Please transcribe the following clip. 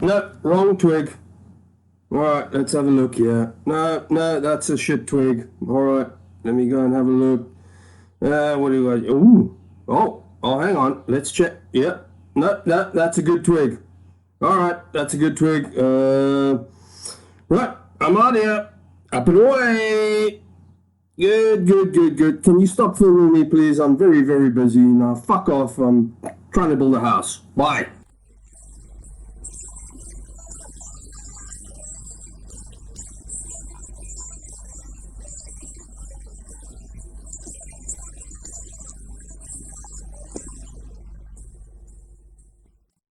No, wrong twig. All right, let's have a look here. No, that's a shit twig. All right, let me go and have a look. What do I? Ooh, hang on. Let's check. Yep. No, that's a good twig. All right, that's a good twig. Right, I'm out here. Up and away. Good. Can you stop filming me, please? I'm very, very busy now. Fuck off. I'm trying to build a house. Bye.